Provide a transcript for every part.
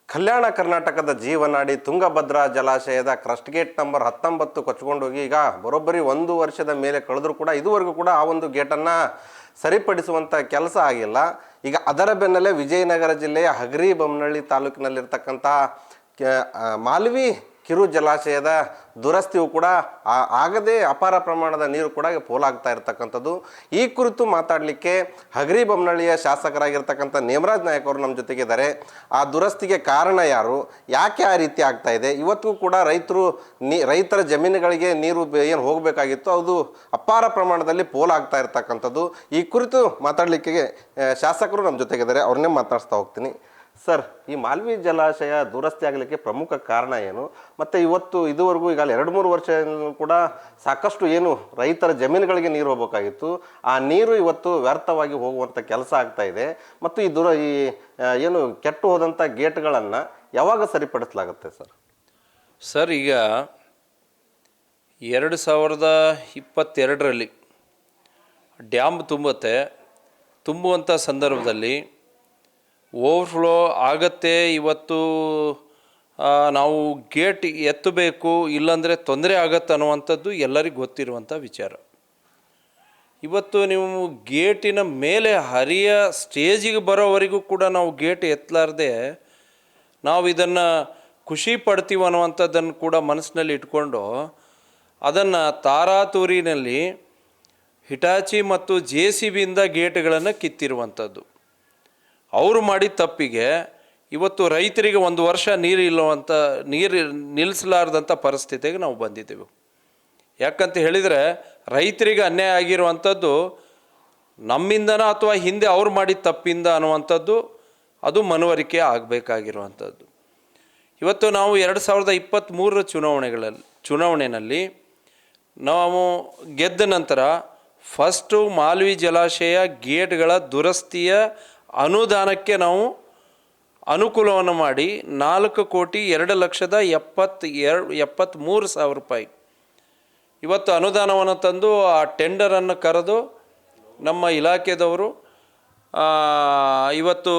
ಕಲ್ಯಾಣ ಕರ್ನಾಟಕದ ಜೀವನಾಡಿ ತುಂಗಭದ್ರಾ ಜಲಾಶಯದ ಕ್ರಸ್ಟ್ ಗೇಟ್ ನಂಬರ್ 19 ಕೊಚ್ಚಿಕೊಂಡೋಗಿ ಈಗ ಬರೋಬ್ಬರಿ 1 ವರ್ಷದ ಮೇಲೆ ಕಳೆದರೂ ಕೂಡ ಇದುವರೆಗೂ ಕೂಡ ಆ ಒಂದು ಗೇಟನ್ನು ಸರಿಪಡಿಸುವಂಥ ಕೆಲಸ ಆಗಿಲ್ಲ. ಈಗ ಅದರ ಬೆನ್ನಲ್ಲೇ ವಿಜಯನಗರ ಜಿಲ್ಲೆಯ ಹಗರಿಬೊಮ್ಮನಹಳ್ಳಿ ತಾಲೂಕಿನಲ್ಲಿರ್ತಕ್ಕಂಥ ಮಾಲ್ವಿ ಕಿರು ಜಲಾಶಯದ ದುರಸ್ತಿಯು ಕೂಡ ಆಗದೇ ಅಪಾರ ಪ್ರಮಾಣದ ನೀರು ಕೂಡ ಪೋಲಾಗ್ತಾ ಇರ್ತಕ್ಕಂಥದ್ದು. ಈ ಕುರಿತು ಮಾತಾಡಲಿಕ್ಕೆ ಹಗರಿಬೊಮ್ಮನಹಳ್ಳಿಯ ಶಾಸಕರಾಗಿರ್ತಕ್ಕಂಥ ನೇಮರಾಜ್ ನಾಯಕ್ ಅವರು ನಮ್ಮ ಜೊತೆಗಿದ್ದಾರೆ. ಆ ದುರಸ್ತಿಗೆ ಕಾರಣ ಯಾರು, ಯಾಕೆ ಆ ರೀತಿ ಆಗ್ತಾ ಇದೆ, ಇವತ್ತಿಗೂ ಕೂಡ ರೈತರ ಜಮೀನುಗಳಿಗೆ ನೀರು ಏನು ಹೋಗಬೇಕಾಗಿತ್ತು ಅದು ಅಪಾರ ಪ್ರಮಾಣದಲ್ಲಿ ಪೋಲಾಗ್ತಾ ಇರ್ತಕ್ಕಂಥದ್ದು. ಈ ಕುರಿತು ಮಾತಾಡಲಿಕ್ಕೆ ಶಾಸಕರು ನಮ್ಮ ಜೊತೆಗಿದ್ದಾರೆ, ಅವ್ರನ್ನೇ ಮಾತಾಡಿಸ್ತಾ ಹೋಗ್ತೀನಿ. ಸರ್, ಈ ಮಾಲ್ವಿ ಜಲಾಶಯ ದುರಸ್ತಿ ಆಗಲಿಕ್ಕೆ ಪ್ರಮುಖ ಕಾರಣ ಏನು, ಮತ್ತು ಇವತ್ತು ಇದುವರೆಗೂ ಈಗ 2-3 ವರ್ಷ ಕೂಡ ಸಾಕಷ್ಟು ಏನು ರೈತರ ಜಮೀನುಗಳಿಗೆ ನೀರು ಹೋಗಬೇಕಾಗಿತ್ತು, ಆ ನೀರು ಇವತ್ತು ವ್ಯರ್ಥವಾಗಿ ಹೋಗುವಂಥ ಕೆಲಸ ಆಗ್ತಾ ಇದೆ, ಮತ್ತು ಈ ಏನು ಕೆಟ್ಟು ಹೋದಂಥ ಗೇಟ್ಗಳನ್ನು ಯಾವಾಗ ಸರಿಪಡಿಸಲಾಗುತ್ತೆ ಸರ್? ಈಗ 2022ರಲ್ಲಿ ಡ್ಯಾಮ್ ತುಂಬುವಂಥ ಸಂದರ್ಭದಲ್ಲಿ ಓವರ್ಫ್ಲೋ ಆಗತ್ತೆ. ಇವತ್ತು ನಾವು ಗೇಟ್ ಎತ್ತಬೇಕು, ಇಲ್ಲಾಂದರೆ ತೊಂದರೆ ಆಗತ್ತೆ ಅನ್ನುವಂಥದ್ದು ಎಲ್ಲರಿಗೂ ಗೊತ್ತಿರುವಂಥ ವಿಚಾರ. ಇವತ್ತು ನೀವು ಗೇಟಿನ ಮೇಲೆ ಹರಿಯ ಸ್ಟೇಜಿಗೆ ಬರೋವರೆಗೂ ಕೂಡ ನಾವು ಗೇಟ್ ಎತ್ತಲಾರ್ದೆ ನಾವು ಇದನ್ನು ಖುಷಿ ಪಡ್ತೀವಿ ಅನ್ನುವಂಥದ್ದನ್ನು ಕೂಡ ಮನಸ್ಸಿನಲ್ಲಿ ಇಟ್ಕೊಂಡು ಅದನ್ನು ತಾರಾತೂರಿನಲ್ಲಿ ಹಿಟಾಚಿ ಮತ್ತು JCBಯಿಂದ ಗೇಟ್ಗಳನ್ನು ಕಿತ್ತಿರುವಂಥದ್ದು. ಅವರು ಮಾಡಿದ ತಪ್ಪಿಗೆ ಇವತ್ತು ರೈತರಿಗೆ 1 ವರ್ಷ ನೀರು ನಿಲ್ಲಿಸಲಾರ್ದಂಥ ಪರಿಸ್ಥಿತಿಗೆ ನಾವು ಬಂದಿದ್ದೇವೆ. ಯಾಕಂತ ಹೇಳಿದರೆ ರೈತರಿಗೆ ಅನ್ಯಾಯ ಆಗಿರುವಂಥದ್ದು ನಮ್ಮಿಂದನ ಅಥವಾ ಹಿಂದೆ ಅವ್ರು ಮಾಡಿದ ತಪ್ಪಿಂದ ಅನ್ನುವಂಥದ್ದು ಅದು ಮನವರಿಕೆ ಆಗಬೇಕಾಗಿರುವಂಥದ್ದು. ಇವತ್ತು ನಾವು 2023 ಚುನಾವಣೆಯಲ್ಲಿ ನಾವು ಗೆದ್ದ ನಂತರ ಫಸ್ಟು ಮಾಲ್ವಿ ಜಲಾಶಯ ಗೇಟ್ಗಳ ದುರಸ್ತಿಯ ಅನುದಾನಕ್ಕೆ ನಾವು ಅನುಕೂಲವನ್ನು ಮಾಡಿ 4,02,73,000 ರೂಪಾಯಿ ಇವತ್ತು ಅನುದಾನವನ್ನು ತಂದು ಆ ಟೆಂಡರನ್ನು ಕರೆದು ನಮ್ಮ ಇಲಾಖೆದವರು ಇವತ್ತು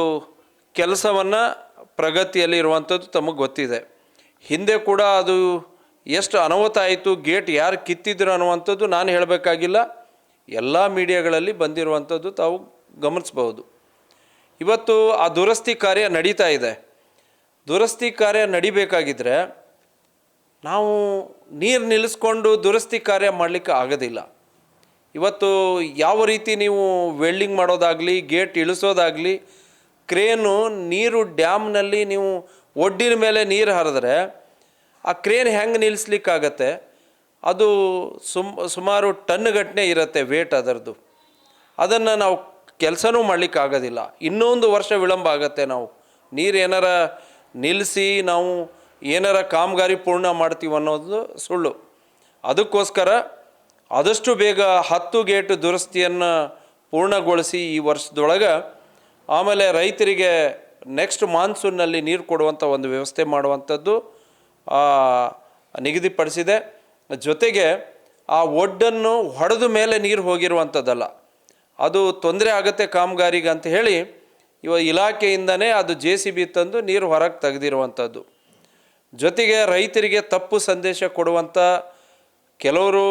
ಕೆಲಸವನ್ನು ಪ್ರಗತಿಯಲ್ಲಿ ಇರುವಂಥದ್ದು ತಮಗೆ ಗೊತ್ತಿದೆ. ಹಿಂದೆ ಕೂಡ ಅದು ಎಷ್ಟು ಅನಾಹುತ ಆಯಿತು, ಗೇಟ್ ಯಾರು ಕಿತ್ತಿದ್ರು ಅನ್ನುವಂಥದ್ದು ನಾನು ಹೇಳಬೇಕಾಗಿಲ್ಲ, ಎಲ್ಲ ಮೀಡಿಯಾಗಳಲ್ಲಿ ಬಂದಿರುವಂಥದ್ದು ತಾವು ಗಮನಿಸ್ಬೋದು. ಇವತ್ತು ಆ ದುರಸ್ತಿ ಕಾರ್ಯ ನಡೀತಾ ಇದೆ. ದುರಸ್ತಿ ಕಾರ್ಯ ನಡಿಬೇಕಾಗಿದ್ದರೆ ನಾವು ನೀರು ನಿಲ್ಲಿಸ್ಕೊಂಡು ದುರಸ್ತಿ ಕಾರ್ಯ ಮಾಡಲಿಕ್ಕೆ ಆಗೋದಿಲ್ಲ. ಇವತ್ತು ಯಾವ ರೀತಿ ನೀವು ವೆಲ್ಡಿಂಗ್ ಮಾಡೋದಾಗಲಿ, ಗೇಟ್ ಇಳಿಸೋದಾಗಲಿ, ಕ್ರೇನು ನೀರು ಡ್ಯಾಮ್ನಲ್ಲಿ ನೀವು ಒಡ್ಡಿನ ಮೇಲೆ ನೀರು ಹರಿದ್ರೆ ಆ ಕ್ರೇನ್ ಹೆಂಗೆ ನಿಲ್ಲಿಸ್ಲಿಕ್ಕಾಗತ್ತೆ? ಅದು ಸುಮಾರು ಟನ್ಗಟ್ಟಲೆ ಇರುತ್ತೆ ವೇಟ್ ಅದರದ್ದು. ಅದನ್ನು ನಾವು ಕೆಲಸನೂ ಮಾಡಲಿಕ್ಕಾಗೋದಿಲ್ಲ. ಇನ್ನೊಂದು ವರ್ಷ ವಿಳಂಬ ಆಗುತ್ತೆ. ನಾವು ನೀರು ಏನಾರ ನಿಲ್ಲಿಸಿ ನಾವು ಏನಾರ ಕಾಮಗಾರಿ ಪೂರ್ಣ ಮಾಡ್ತೀವಿ ಅನ್ನೋದು ಸುಳ್ಳು. ಅದಕ್ಕೋಸ್ಕರ ಆದಷ್ಟು ಬೇಗ 10 ಗೇಟ್ ದುರಸ್ತಿಯನ್ನು ಪೂರ್ಣಗೊಳಿಸಿ ಈ ವರ್ಷದೊಳಗೆ ಆಮೇಲೆ ರೈತರಿಗೆ ನೆಕ್ಸ್ಟ್ ಮಾನ್ಸೂನ್ನಲ್ಲಿ ನೀರು ಕೊಡುವಂಥ ಒಂದು ವ್ಯವಸ್ಥೆ ಮಾಡುವಂಥದ್ದು ನಿಗದಿಪಡಿಸಿದೆ. ಜೊತೆಗೆ ಆ ಒಡ್ಡನ್ನು ಹೊಡೆದ ಮೇಲೆ ನೀರು ಹೋಗಿರುವಂಥದ್ದಲ್ಲ, ಅದು ತೊಂದರೆ ಆಗುತ್ತೆ ಕಾಮಗಾರಿಗೆ ಅಂತ ಹೇಳಿ ಇಲಾಖೆಯಿಂದನೇ ಅದು JCB ತಂದು ನೀರು ಹೊರಗೆ ತೆಗೆದಿರುವಂಥದ್ದು. ಜೊತೆಗೆ ರೈತರಿಗೆ ತಪ್ಪು ಸಂದೇಶ ಕೊಡುವಂಥ ಕೆಲವರು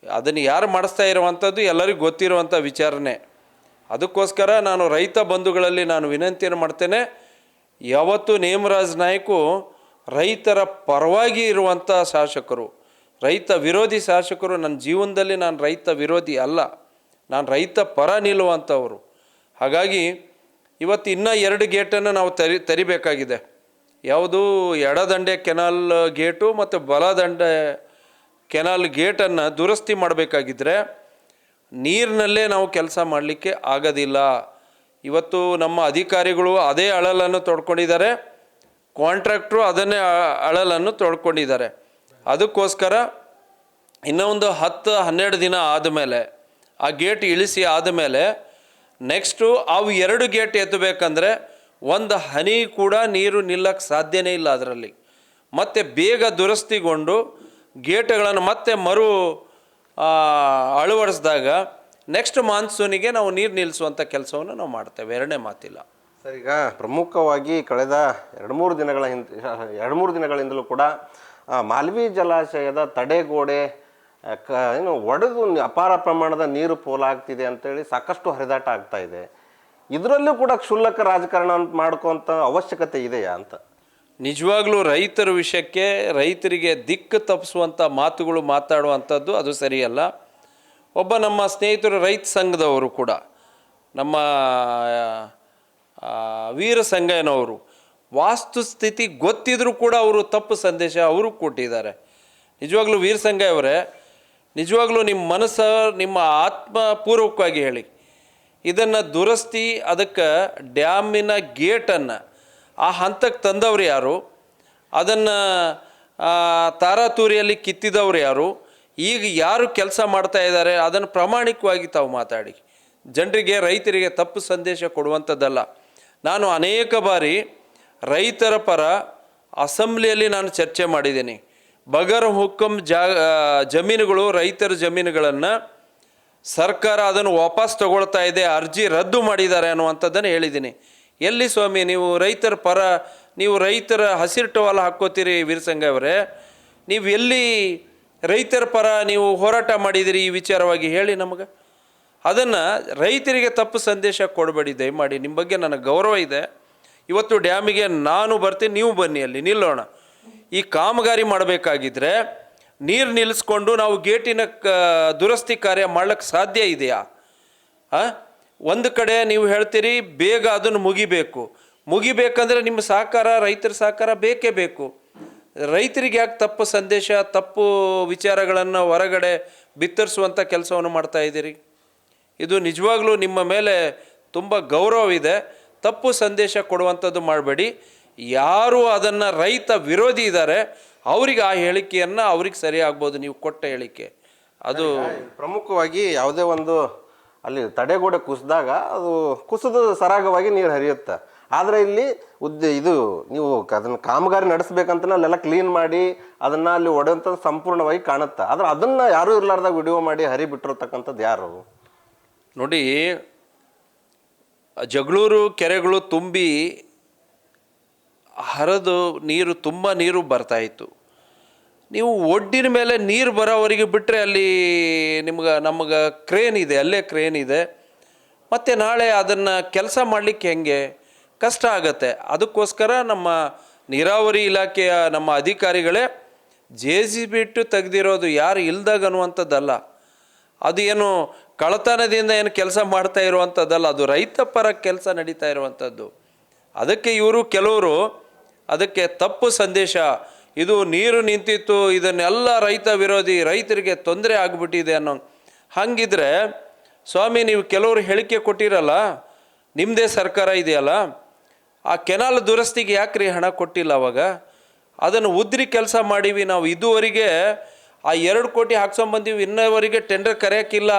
ಅದನ್ನು ಯಾರು ಮಾಡಿಸ್ತಾ ಇರುವಂಥದ್ದು ಎಲ್ಲರಿಗೂ ಗೊತ್ತಿರುವಂಥ ವಿಚಾರನೆ. ಅದಕ್ಕೋಸ್ಕರ ನಾನು ರೈತ ಬಂಧುಗಳಲ್ಲಿ ನಾನು ವಿನಂತಿಯನ್ನು ಮಾಡ್ತೇನೆ, ಯಾವತ್ತು ನೇಮರಾಜ್ ನಾಯ್ಕು ರೈತರ ಪರವಾಗಿ ಇರುವಂಥ ಶಾಸಕರು, ರೈತ ವಿರೋಧಿ ಶಾಸಕರು. ನನ್ನ ಜೀವನದಲ್ಲಿ ನಾನು ರೈತ ವಿರೋಧಿ ಅಲ್ಲ, ನಾನು ರೈತ ಪರ ನಿಲ್ಲುವಂಥವರು. ಹಾಗಾಗಿ ಇವತ್ತು ಇನ್ನೂ 2 ಗೇಟನ್ನು ನಾವು ತರಿಬೇಕಾಗಿದೆ. ಯಾವುದು ಎಡದಂಡೆ ಕೆನಾಲ್ ಗೇಟು ಮತ್ತು ಬಲದಂಡೆ ಕೆನಾಲ್ ಗೇಟನ್ನು ದುರಸ್ತಿ ಮಾಡಬೇಕಾಗಿದ್ದರೆ ನೀರಿನಲ್ಲೇ ನಾವು ಕೆಲಸ ಮಾಡಲಿಕ್ಕೆ ಆಗೋದಿಲ್ಲ. ಇವತ್ತು ನಮ್ಮ ಅಧಿಕಾರಿಗಳು ಅದೇ ಅಳಲನ್ನು ತೊಡ್ಕೊಂಡಿದ್ದಾರೆ, ಕಾಂಟ್ರಾಕ್ಟ್ರು ಅದನ್ನೇ ಅಳಲನ್ನು ತೊಡ್ಕೊಂಡಿದ್ದಾರೆ. ಅದಕ್ಕೋಸ್ಕರ ಇನ್ನೊಂದು 10-12 ದಿನ ಆದಮೇಲೆ ಆ ಗೇಟ್ ಇಳಿಸಿ ಆದಮೇಲೆ ನೆಕ್ಸ್ಟು ಅವು 2 ಗೇಟ್ ಎತ್ತಬೇಕಂದ್ರೆ ಒಂದು ಹನಿ ಕೂಡ ನೀರು ನಿಲ್ಲಕ್ಕೆ ಸಾಧ್ಯನೇ ಇಲ್ಲ ಅದರಲ್ಲಿ. ಮತ್ತು ಬೇಗ ದುರಸ್ತಿಗೊಂಡು ಗೇಟ್ಗಳನ್ನು ಮತ್ತೆ ಅಳವಡಿಸಿದಾಗ ನೆಕ್ಸ್ಟ್ ಮಾನ್ಸೂನಿಗೆ ನಾವು ನೀರು ನಿಲ್ಲಿಸುವಂಥ ಕೆಲಸವನ್ನು ನಾವು ಮಾಡ್ತೇವೆ, ಎರಡನೇ ಮಾತಿಲ್ಲ. ಸರ್, ಈಗ ಪ್ರಮುಖವಾಗಿ ಕಳೆದ ಎರಡು ಮೂರು ದಿನಗಳಿಂದಲೂ ಕೂಡ ಮಾಲ್ವಿ ಜಲಾಶಯದ ತಡೆಗೋಡೆ ಏನು ಒಡೆದು ಅಪಾರ ಪ್ರಮಾಣದ ನೀರು ಪೋಲಾಗ್ತಿದೆ ಅಂತೇಳಿ ಸಾಕಷ್ಟು ಹರಿದಾಟ ಆಗ್ತಾ ಇದೆ. ಇದರಲ್ಲೂ ಕೂಡ ಕ್ಷುಲ್ಲಕ ರಾಜಕಾರಣ ಮಾಡ್ಕೋಂಥ ಅವಶ್ಯಕತೆ ಇದೆಯಾ ಅಂತ? ನಿಜವಾಗ್ಲೂ ರೈತರ ವಿಷಯಕ್ಕೆ ರೈತರಿಗೆ ದಿಕ್ಕು ತಪ್ಪಿಸುವಂಥ ಮಾತುಗಳು ಮಾತಾಡುವಂಥದ್ದು ಅದು ಸರಿಯಲ್ಲ. ಒಬ್ಬ ನಮ್ಮ ಸ್ನೇಹಿತರು ರೈತ ಸಂಘದವರು ಕೂಡ, ನಮ್ಮ ವೀರ ಸಂಗಯ್ಯನವರು, ವಾಸ್ತುಸ್ಥಿತಿ ಗೊತ್ತಿದ್ರೂ ಕೂಡ ಅವರು ತಪ್ಪು ಸಂದೇಶ ಅವರು ಕೊಟ್ಟಿದ್ದಾರೆ. ನಿಜವಾಗ್ಲೂ ವೀರ ಸಂಗಯ್ಯವರೇ, ನಿಜವಾಗ್ಲೂ ನಿಮ್ಮ ಮನಸ್ಸು, ನಿಮ್ಮ ಆತ್ಮಪೂರ್ವಕವಾಗಿ ಹೇಳಿ, ಇದನ್ನು ದುರಸ್ತಿ, ಅದಕ್ಕೆ ಡ್ಯಾಮಿನ ಗೇಟನ್ನು ಆ ಹಂತಕ್ಕೆ ತಂದವರು ಯಾರು, ಅದನ್ನು ತಾರಾತೂರಿಯಲ್ಲಿ ಕಿತ್ತಿದವರು ಯಾರು, ಈಗ ಯಾರು ಕೆಲಸ ಮಾಡ್ತಾ ಇದ್ದಾರೆ, ಅದನ್ನು ಪ್ರಾಮಾಣಿಕವಾಗಿ ತಾವು ಮಾತಾಡಿ. ಜನರಿಗೆ, ರೈತರಿಗೆ ತಪ್ಪು ಸಂದೇಶ ಕೊಡುವಂಥದ್ದಲ್ಲ. ನಾನು ಅನೇಕ ಬಾರಿ ರೈತರ ಪರ ಅಸೆಂಬ್ಲಿಯಲ್ಲಿ ನಾನು ಚರ್ಚೆ ಮಾಡಿದ್ದೀನಿ. ಬಗರ್ ಹುಕುಂ ಜಮೀನುಗಳು, ರೈತರ ಜಮೀನುಗಳನ್ನು ಸರ್ಕಾರ ಅದನ್ನು ವಾಪಸ್ ತಗೊಳ್ತಾ ಇದೆ, ಅರ್ಜಿ ರದ್ದು ಮಾಡಿದ್ದಾರೆ ಅನ್ನುವಂಥದ್ದನ್ನು ಹೇಳಿದ್ದೀನಿ. ಎಲ್ಲಿ ಸ್ವಾಮಿ ನೀವು ರೈತರ ಪರ, ನೀವು ರೈತರ ಹಸಿರು ಟವಲ್ ಹಾಕ್ಕೋತೀರಿ ವೀರಸಂಗಯವರೇ, ನೀವು ಎಲ್ಲಿ ರೈತರ ಪರ ನೀವು ಹೋರಾಟ ಮಾಡಿದಿರಿ ಈ ವಿಚಾರವಾಗಿ ಹೇಳಿ ನಮಗೆ. ಅದನ್ನು ರೈತರಿಗೆ ತಪ್ಪು ಸಂದೇಶ ಕೊಡಬೇಡಿ ದಯಮಾಡಿ. ನಿಮ್ಮ ಬಗ್ಗೆ ನನಗೆ ಗೌರವ ಇದೆ. ಇವತ್ತು ಡ್ಯಾಮಿಗೆ ನಾನು ಬರ್ತೀನಿ, ನೀವು ಬನ್ನಿ, ಅಲ್ಲಿ ನಿಲ್ಲೋಣ. ಈ ಕಾಮಗಾರಿ ಮಾಡಬೇಕಾಗಿದ್ದರೆ ನೀರು ನಿಲ್ಲಿಸ್ಕೊಂಡು ನಾವು ಗೇಟಿನ ದುರಸ್ತಿ ಕಾರ್ಯ ಮಾಡ್ಲಿಕ್ಕೆ ಸಾಧ್ಯ ಇದೆಯಾ? ಒಂದು ಕಡೆ ನೀವು ಹೇಳ್ತೀರಿ ಬೇಗ ಅದನ್ನು ಮುಗಿಬೇಕಂದ್ರೆ ನಿಮ್ಮ ಸಹಕಾರ, ರೈತರ ಸಹಕಾರ ಬೇಕೇ ಬೇಕು. ರೈತರಿಗೆ ಯಾಕೆ ತಪ್ಪು ಸಂದೇಶ, ತಪ್ಪು ವಿಚಾರಗಳನ್ನು ಹೊರಗಡೆ ಬಿತ್ತರಿಸುವಂಥ ಕೆಲಸವನ್ನು ಮಾಡ್ತಾ ಇದ್ದೀರಿ? ಇದು ನಿಜವಾಗ್ಲೂ ನಿಮ್ಮ ಮೇಲೆ ತುಂಬ ಗೌರವವಿದೆ. ತಪ್ಪು ಸಂದೇಶ ಕೊಡುವಂಥದ್ದು ಮಾಡಬೇಡಿ. ಯಾರು ಅದನ್ನು ರೈತ ವಿರೋಧಿ ಇದ್ದಾರೆ ಅವ್ರಿಗೆ ಆ ಹೇಳಿಕೆಯನ್ನು ಅವ್ರಿಗೆ ಸರಿ ಆಗ್ಬೋದು, ನೀವು ಕೊಟ್ಟ ಹೇಳಿಕೆ. ಅದು ಪ್ರಮುಖವಾಗಿ ಯಾವುದೇ ಒಂದು ಅಲ್ಲಿ ತಡೆಗೋಡೆ ಕುಸಿದಾಗ ಅದು ಕುಸಿದು ಸರಾಗವಾಗಿ ನೀರು ಹರಿಯುತ್ತೆ. ಆದರೆ ಇಲ್ಲಿ ಇದು ನೀವು ಅದನ್ನು ಕಾಮಗಾರಿ ನಡೆಸ್ಬೇಕಂತ ಅಲ್ಲೆಲ್ಲ ಕ್ಲೀನ್ ಮಾಡಿ ಅದನ್ನು ಅಲ್ಲಿ ಒಡೆಯುವಂಥದ್ದು ಸಂಪೂರ್ಣವಾಗಿ ಕಾಣುತ್ತೆ. ಆದರೆ ಅದನ್ನು ಯಾರೂ ಇರಲಾರ್ದಾಗ ವಿಡಿಯೋ ಮಾಡಿ ಹರಿಬಿಟ್ಟಿರ್ತಕ್ಕಂಥದ್ದು ಯಾರು? ನೋಡಿ, ಜಗಳೂರು ಕೆರೆಗಳು ತುಂಬಿ ಹರಿದು ನೀರು, ತುಂಬ ನೀರು ಬರ್ತಾಯಿತ್ತು. ನೀವು ಒಡ್ಡಿನ ಮೇಲೆ ನೀರು ಬರೋವರೆಗೆ ಬಿಟ್ಟರೆ ಅಲ್ಲಿ ನಮಗೆ ಕ್ರೇನ್ ಇದೆ, ಅಲ್ಲೇ ಕ್ರೇನ್ ಇದೆ. ಮತ್ತು ನಾಳೆ ಅದನ್ನು ಕೆಲಸ ಮಾಡಲಿಕ್ಕೆ ಹೆಂಗೆ ಕಷ್ಟ ಆಗತ್ತೆ. ಅದಕ್ಕೋಸ್ಕರ ನಮ್ಮ ನೀರಾವರಿ ಇಲಾಖೆಯ ನಮ್ಮ ಅಧಿಕಾರಿಗಳೇ JCB ತೆಗೆದಿರೋದು, ಯಾರು ಇಲ್ದಾಗ ಅನ್ನುವಂಥದ್ದಲ್ಲ. ಅದು ಏನು ಕಳತನದಿಂದ ಏನು ಕೆಲಸ ಮಾಡ್ತಾ ಇರುವಂಥದ್ದಲ್ಲ, ಅದು ರೈತ ಪರ ಕೆಲಸ ನಡೀತಾ ಇರುವಂಥದ್ದು. ಅದಕ್ಕೆ ಇವರು ಕೆಲವರು ಅದಕ್ಕೆ ತಪ್ಪು ಸಂದೇಶ, ಇದು ನೀರು ನಿಂತಿತ್ತು, ಇದನ್ನೆಲ್ಲ ರೈತ ವಿರೋಧಿ, ರೈತರಿಗೆ ತೊಂದರೆ ಆಗಿಬಿಟ್ಟಿದೆ ಅನ್ನೋ ಹಾಗಿದ್ರೆ ಸ್ವಾಮಿ, ನೀವು ಕೆಲವರು ಹೇಳಿಕೆ ಕೊಟ್ಟಿರಲ್ಲ, ನಿಮ್ಮದೇ ಸರ್ಕಾರ ಇದೆಯಲ್ಲ, ಆ ಕೆನಾಲ್ ದುರಸ್ತಿಗೆ ಯಾಕ್ರಿ ಹಣ ಕೊಟ್ಟಿಲ್ಲ? ಅವಾಗ ಅದನ್ನು ಉದ್ರಿ ಕೆಲಸ ಮಾಡೀವಿ ನಾವು. ಇದುವರೆಗೆ ಆ 2 ಕೋಟಿ ಹಾಕ್ಸೊಂಬಂದೀವಿ, ಇನ್ನವರೆಗೆ ಟೆಂಡರ್ ಕರೆಯೋಕ್ಕಿಲ್ಲ.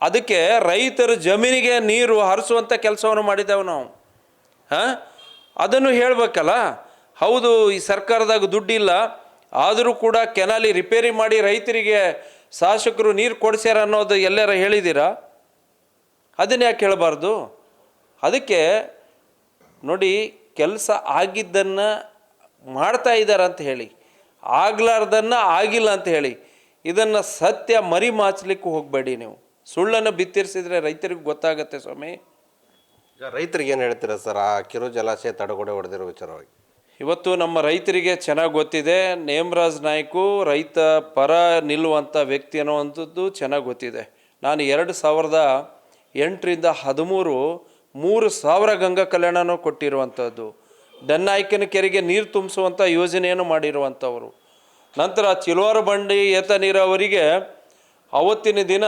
ಅದಕ್ಕೆ ರೈತರ ಜಮೀನಿಗೆ ನೀರು ಹರಿಸುವಂಥ ಕೆಲಸವನ್ನು ಮಾಡಿದ್ದೇವೆ ನಾವು. ಅದನ್ನು ಹೇಳಬೇಕಲ್ಲ. ಹೌದು, ಈ ಸರ್ಕಾರದಾಗ ದುಡ್ಡಿಲ್ಲ, ಆದರೂ ಕೂಡ ಕೆನಾಲಿ ರಿಪೇರಿ ಮಾಡಿ ರೈತರಿಗೆ ಶಾಸಕರು ನೀರು ಕೊಡಿಸ್ಯಾರ ಅನ್ನೋದು ಎಲ್ಲರ ಹೇಳಿದ್ದೀರಾ? ಅದನ್ನು ಯಾಕೆ ಹೇಳಬಾರ್ದು? ಅದಕ್ಕೆ ನೋಡಿ, ಕೆಲಸ ಆಗಿದ್ದನ್ನು ಮಾಡ್ತಾ ಇದ್ದಾರೆ ಅಂತ ಹೇಳಿ, ಆಗ್ಲಾರ್ದನ್ನು ಆಗಿಲ್ಲ ಅಂತ ಹೇಳಿ, ಇದನ್ನು ಸತ್ಯ ಮರಿ ಮಾಚಲಿಕ್ಕೆ ಹೋಗಬೇಡಿ. ನೀವು ಸುಳ್ಳನ್ನು ಬಿತ್ತಿರಿಸಿದ್ರೆ ರೈತರಿಗೆ ಗೊತ್ತಾಗತ್ತೆ ಸ್ವಾಮಿ. ರೈತರಿಗೆ ಏನು ಹೇಳ್ತೀರಾ ಸರ್ ಆ ಕಿರು ಜಲಾಶಯ ತಡೆಗೋಡೆ ಹೊಡೆದಿರೋ ವಿಚಾರವಾಗಿ? ಇವತ್ತು ನಮ್ಮ ರೈತರಿಗೆ ಚೆನ್ನಾಗಿ ಗೊತ್ತಿದೆ. ನೇಮರಾಜ್ ನಾಯ್ಕು ರೈತ ಪರ ನಿಲ್ಲುವಂಥ ವ್ಯಕ್ತಿ ಅನ್ನುವಂಥದ್ದು ಚೆನ್ನಾಗಿ ಗೊತ್ತಿದೆ. ನಾನು 2008ರಿಂದ 3,000 ಗಂಗಾ ಕಲ್ಯಾಣನೂ ಕೊಟ್ಟಿರುವಂಥದ್ದು. ಡನ್ನಾಯ್ಕನ ಕೆರೆಗೆ ನೀರು ತುಂಬಿಸುವಂಥ ಯೋಜನೆಯನ್ನು ಮಾಡಿರುವಂಥವರು. ನಂತರ ಚಿಲ್ವಾರ ಬಂಡಿ ಏತ ನೀರಾವರಿಗೆ ಅವತ್ತಿನ ದಿನ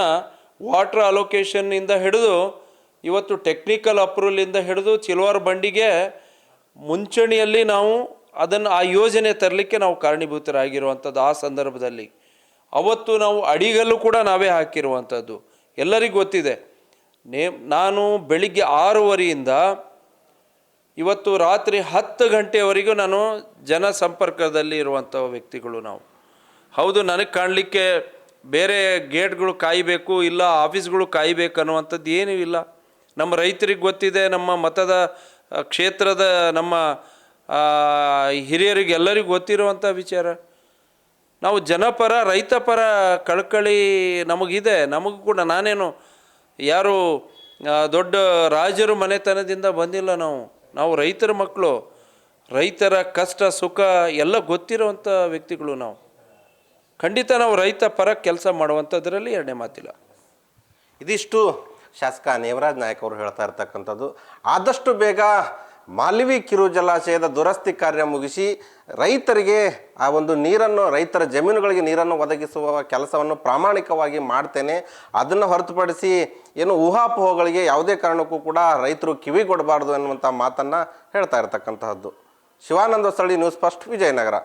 ವಾಟರ್ ಅಲೋಕೇಶನ್ನಿಂದ ಹಿಡಿದು ಇವತ್ತು ಟೆಕ್ನಿಕಲ್ ಅಪ್ರೂವಲಿಂದ ಹಿಡಿದು ಚಿಲ್ವಾರ ಬಂಡಿಗೆ ಮುಂಚೂಣಿಯಲ್ಲಿ ನಾವು ಅದನ್ನು ಆ ಯೋಜನೆ ತರಲಿಕ್ಕೆ ನಾವು ಕಾರಣೀಭೂತರಾಗಿರುವಂಥದ್ದು. ಆ ಸಂದರ್ಭದಲ್ಲಿ ಅವತ್ತು ನಾವು ಅಡಿಗಲ್ಲು ಕೂಡ ನಾವೇ ಹಾಕಿರುವಂಥದ್ದು, ಎಲ್ಲರಿಗೂ ಗೊತ್ತಿದೆ. ನಾನು ಬೆಳಿಗ್ಗೆ 6:30ಯಿಂದ ಇವತ್ತು ರಾತ್ರಿ 10 ಗಂಟೆವರೆಗೂ ನಾನು ಜನಸಂಪರ್ಕದಲ್ಲಿ ಇರುವಂಥ ವ್ಯಕ್ತಿಗಳು ನಾವು. ಹೌದು, ನನಗೆ ಕಾಣಲಿಕ್ಕೆ ಬೇರೆ ಗೇಟ್ಗಳು ಕಾಯಬೇಕು, ಇಲ್ಲ ಆಫೀಸ್ಗಳು ಕಾಯಬೇಕು ಅನ್ನುವಂಥದ್ದು ಏನೂ ಇಲ್ಲ. ನಮ್ಮ ರೈತರಿಗೆ ಗೊತ್ತಿದೆ, ನಮ್ಮ ಮತದ ಕ್ಷೇತ್ರದ ನಮ್ಮ ಹಿರಿಯರಿಗೆ ಎಲ್ಲರಿಗೂ ಗೊತ್ತಿರುವಂಥ ವಿಚಾರ. ನಾವು ಜನಪರ ರೈತಪರ ಕಳಕಳಿ ನಮಗಿದೆ. ನಮಗೂ ಕೂಡ ನಾನೇನು ಯಾರು ದೊಡ್ಡ ರಾಜರು ಮನೆತನದಿಂದ ಬಂದಿಲ್ಲ. ನಾವು ರೈತರ ಮಕ್ಕಳು, ರೈತರ ಕಷ್ಟ ಸುಖ ಎಲ್ಲ ಗೊತ್ತಿರುವಂಥ ವ್ಯಕ್ತಿಗಳು. ನಾವು ಖಂಡಿತ ನಾವು ರೈತ ಪರ ಕೆಲಸ ಮಾಡುವಂಥದ್ರಲ್ಲಿ ಎರಡನೇ ಮಾತಿಲ್ಲ. ಇದಿಷ್ಟು ಶಾಸಕ ನೇವರಾಜ್ ನಾಯಕ್ ಅವರು ಹೇಳ್ತಾ ಇರ್ತಕ್ಕಂಥದ್ದು. ಆದಷ್ಟು ಬೇಗ ಮಾಲ್ವಿ ಕಿರು ಜಲಾಶಯದ ದುರಸ್ತಿ ಕಾರ್ಯ ಮುಗಿಸಿ ರೈತರಿಗೆ ಆ ಒಂದು ನೀರನ್ನು, ರೈತರ ಜಮೀನುಗಳಿಗೆ ನೀರನ್ನು ಒದಗಿಸುವ ಕೆಲಸವನ್ನು ಪ್ರಾಮಾಣಿಕವಾಗಿ ಮಾಡ್ತೇನೆ. ಅದನ್ನು ಹೊರತುಪಡಿಸಿ ಏನು ಊಹಾಪೋಹಗಳಿಗೆ ಯಾವುದೇ ಕಾರಣಕ್ಕೂ ಕೂಡ ರೈತರು ಕಿವಿಗೊಡಬಾರ್ದು ಎನ್ನುವಂಥ ಮಾತನ್ನು ಹೇಳ್ತಾ ಇರ್ತಕ್ಕಂತಹದ್ದು. Shivanand Sthali, news first, Vijayanagara.